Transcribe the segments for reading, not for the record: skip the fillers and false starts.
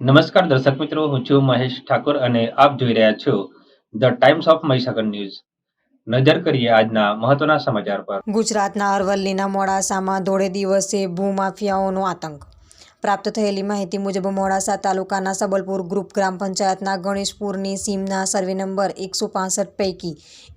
નમસ્કાર દર્શક મિત્રો, હું છું મહેશ ઠાકોર અને આપ જોઈ રહ્યા છો the Times of Mahisagar news. નજર કરીએ આજના મહત્વના સમાચાર પર. ગુજરાતના અરવલ્લીના મોડાસામાં ધોળે દિવસે ભૂમાફિયાઓનો આતંક. પ્રાપ્ત થયેલી માહિતી મુજબ મોડાસા તાલુકાના સબલપુર ગ્રુપ ગ્રામ પંચાયતના ગણેશપુરની સીમના સર્વે નંબર 165 પૈકી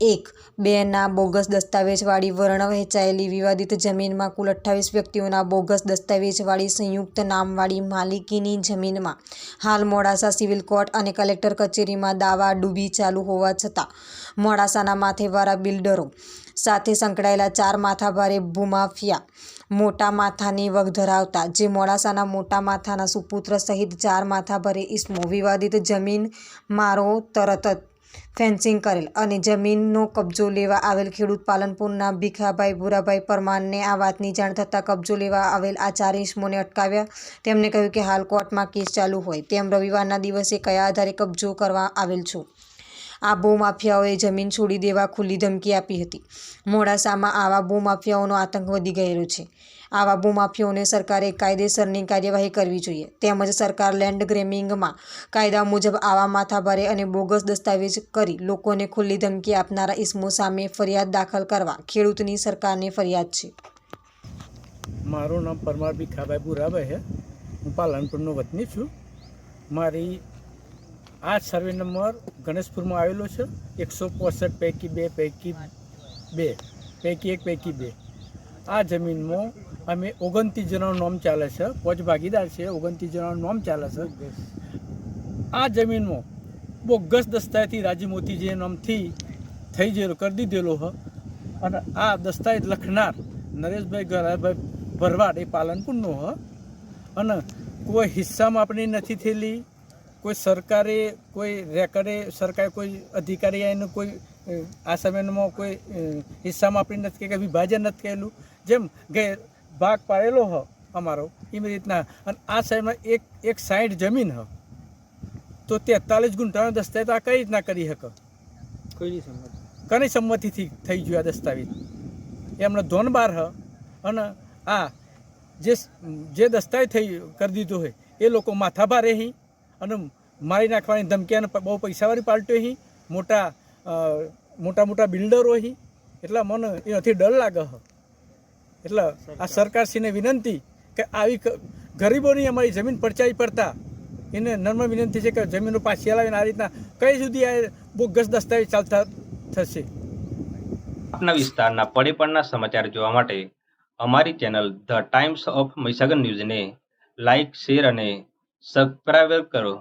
1-2ના બોગસ દસ્તાવેજવાળી વર્ણ વહેંચાયેલી વિવાદિત જમીનમાં કુલ 28 વ્યક્તિઓના બોગસ દસ્તાવેજવાળી સંયુક્ત નામવાળી માલિકીની જમીનમાં હાલ મોડાસા સિવિલ કોર્ટ અને કલેક્ટર કચેરીમાં દાવા ડૂબી ચાલુ હોવા છતાં મોડાસાના માથેવાળા બિલ્ડરો સાથે સંકળાયેલા 4 માથાભારે ભૂમાફિયા મોટા માથાની વગ ધરાવતા જે મોડાસાના મોટા માથાના સુપુત્ર સહિત 4 માથાભારે ઇસમો વિવાદિત જમીન મારો તરત જ ફેન્સિંગ કરેલ અને જમીનનો કબજો લેવા આવેલ ખેડૂત પાલનપુરના ભીખાભાઈ ભૂરાભાઈ પરમારને આ વાતની જાણ થતાં કબજો લેવા આવેલ આ 4 ઇસમોને અટકાવ્યા. તેમને કહ્યું કે હાલ કોર્ટમાં કેસ ચાલુ હોય તેમ રવિવારના દિવસે કયા આધારે કબજો કરવા આવેલ છો. આ ભૂમાફિયાઓએ જમીન છોડી દેવા ખુલ્લી ધમકી આપી હતી. મોડાસામાં આવા ભૂમાફિયાઓનો આતંક વધી ગયેલો છે. આવા ભૂમાફિયાઓને સરકારે કાયદેસરની કાર્યવાહી કરવી જોઈએ તેમજ સરકાર લેન્ડ ગ્રેબિંગમાં કાયદા મુજબ આવા માથાભારે અને બોગસ દસ્તાવેજ કરી લોકોને ખુલ્લી ધમકી આપનારા ઇસમો સામે ફરિયાદ દાખલ કરવા ખેડૂતની સરકારને ફરિયાદ છે. મારું નામ પરમાર ભીખાભાઈ ભૂરાભાઈ છે. હું પાલનપુરનો વતની છું. મારી આ સર્વે નંબર ગણેશપુરમાં આવેલો છે 165 પૈકી 2 પૈકી 1 પૈકી 2. આ જમીનમાં અમે 29 જણાનું નામ ચાલે છે. 5 ભાગીદાર છે, 29 જણાનું નામ ચાલે છે. આ જમીનમાં બોગસ દસ્તાવેજથી રાજીમોતી જે નામથી થઈ ગયેલો કરી દીધેલો હ અને આ દસ્તાવેજ લખનાર નરેશભાઈ ગરાભાઈ ભરવાડ એ પાલનપુરનો હ અને કોઈ હિસ્સામાં આપણી નથી થયેલી. કોઈ સરકારે કોઈ રેકર્ડે સરકારે કોઈ અધિકારી આવીને કોઈ આ સમયમાં કોઈ હિસ્સામાં આપણી નથી કે વિભાજન નથી કરેલું. જેમ ગેર ભાગ પાડેલો હ અમારો એવી રીતના અને આ સાઈડમાં એક 60 જમીન હ તો 43 ગુંઠાનો દસ્તાવેજ આ કઈ રીતના કરી શકે? કની સંમતિથી થઈ ગયું આ દસ્તાવેજ? એમનો ધોન બાર હ અને આ જે દસ્તાવેજ થઈ કરી દીધો હોય એ લોકો માથાભારે હી અને મારી નાખવાની ધમકી અને બહુ પૈસાવાળી પાર્ટીઓ અહીં મોટા બિલ્ડરો અહીં. એટલે મને એનાથી ડર લાગે છે. એટલે આ સરકારશ્રીને વિનંતી કે આવી ગરીબોની અમારી જમીન પડચાવી પડતા એને નમ્ર વિનંતી છે કે જમીનો પાછી લાવીને આ રીતના કઈ સુધી આ બોગસ દસ્તાવેજ ચાલતા થશે. આપના વિસ્તારના પડે સમાચાર જોવા માટે અમારી channel the Times of Mahisagar ન્યૂઝને લાઇક, શેર અને સબસ્ક્રાઇબ કરો.